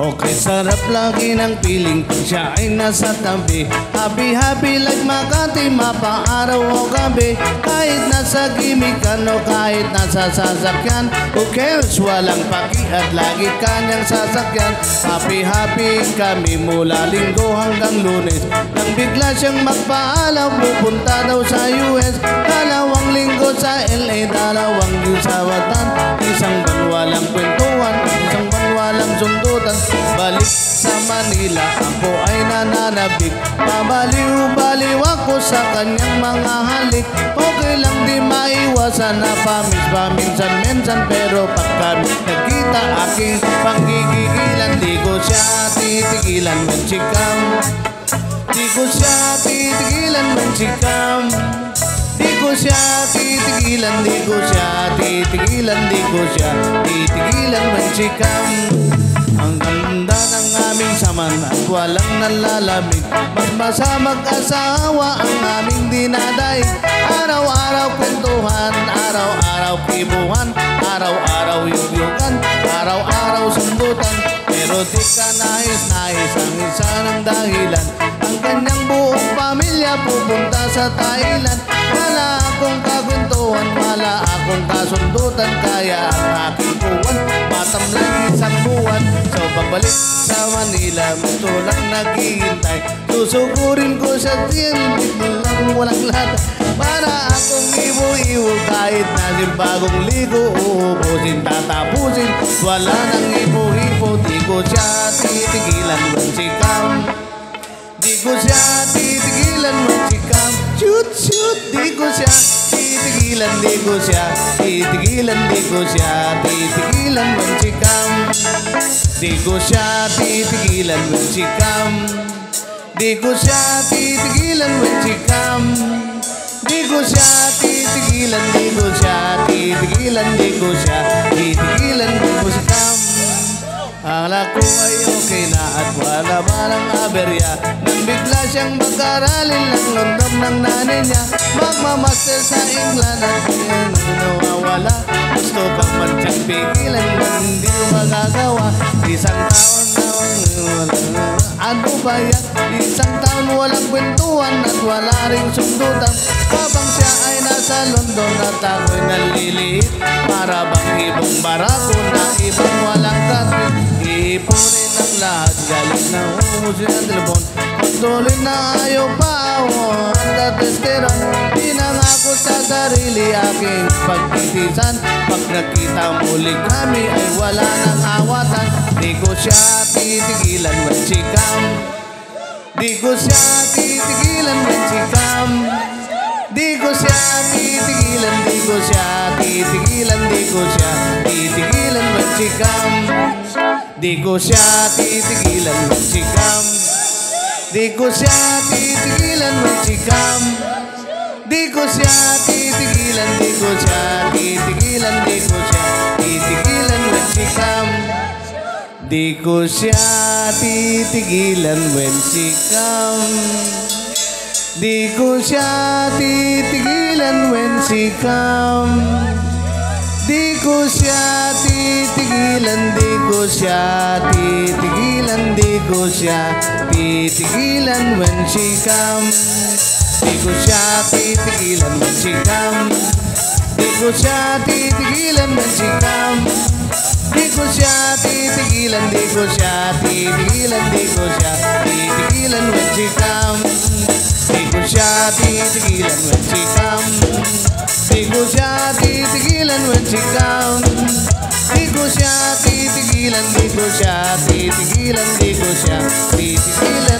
Okay, sarap lagi ng piling pag siya ay nasa tabi. Happy, happy like Makati, mapaaraw o gabi. Kahit nasa gimikan o kahit nasa sasakyan, who cares, walang paki at lagi kanyang sasakyan. Happy, happy kami mula Linggo hanggang Lunes. Nang bigla siyang magpaalam, pupunta daw sa US. 2 linggo sa LA, 2 yun sa Watan. Isang buwan walang kwentuhan, isang buwan walang sundutan. Balik sa Manila, ako ay nananabik. Pabaliw-baliw ako sa kanyang mga halik. Okay lang di maiwasan na pamis paminsan-minsan, pero pag kami nagkita, aking panggigigilan. Di ko siya titigilan, manchikam. Di ko siya titigilan, manchikam. Di ko siya titigilan, di ko siya titigilan, di ko siya titigilan, manchikam. Ang ganda ng aming saman at walang nalalamig. Magmasa mag-asawa ang aming dinadaig. Araw-araw kwentuhan, araw-araw kibuhan, araw-araw yugyugan, araw-araw sundutan. Pero di ka nais-nais ang isa ng dahilan. Ang kanyang buong pamilya pupunta sa Thailand. Wala akong kakwentuhan, wala akong kasundutan. Kaya ang aking buwan matamlay isang buwan. So pagbalik sa Manila, gusto lang naghihintay. Susugurin ko sa tiyan, lang walang lahat. Para akong iwo-iwo kahit nasin bagong ligo. Uubusin, tatapusin, wala nang ipo-ipo. Di ko siya titigilan, manchikam. Di ko siya titigilan, manchikam. Shoot, shoot, di ko siya titigilan, di ko siya titigilan, di ko siya titigilan, manchikam. Di ko siya titigilan, manchikam. Di ko siya titigilan, manchikam. Di ko siya titigilan, di ko siya titigilan, di ko siya titigilan, manchikam. Akala ko ay okay na at wala malang aberya. Nang bigla siyang mag-aralin ng London ng nanay niya. Magmamaster sa England at nawawala. Gusto kang mansyang pigilan, hindi mo magagawa. Isang taon na ano ba yan? Isang taon walang kwentuhan at wala ring sundutan. Habang siya ay nasa London at ako'y naliliit. Para bang ibang barako na ibang walang katwit. Ipunin ang lahat, galing na umusin ang telefon. Patuloy na ayaw pa ang tatesteran. Pinangako sa sarili aking pagtitisan. Pag nakita muli kami ay wala nang awatan. Di ko siya titigilan, manchikam. Di ko siya titigilan, manchikam. Di ko siya titigilan, di ko siya titigilan, di ko siya titigilan, manchikam. Di ko siya titigilan, manchikam. Di ko siya titigilan, manchikam. Di ko siya titigilan, di ko siya titigilan, di ko siya titigilan, manchikam. Di ko siya titigilan, manchikam. Di ko siya titigilan, manchikam. Di ko siya titigilan, di ko siya titigilan, di ko siya titigilan, manchikam. Di ko siya titigilan, manchikam. Di ko siya titigilan, manchikam. Di ko siya titigilan, di ko siya titigilan, di ko siya titigilan, manchikam. Di ko siya titigilan, manchikam. Di ko siya titigilan, manchikam. Di ko siya titigilan, di ko siya titigilan, di ko siya titigilan.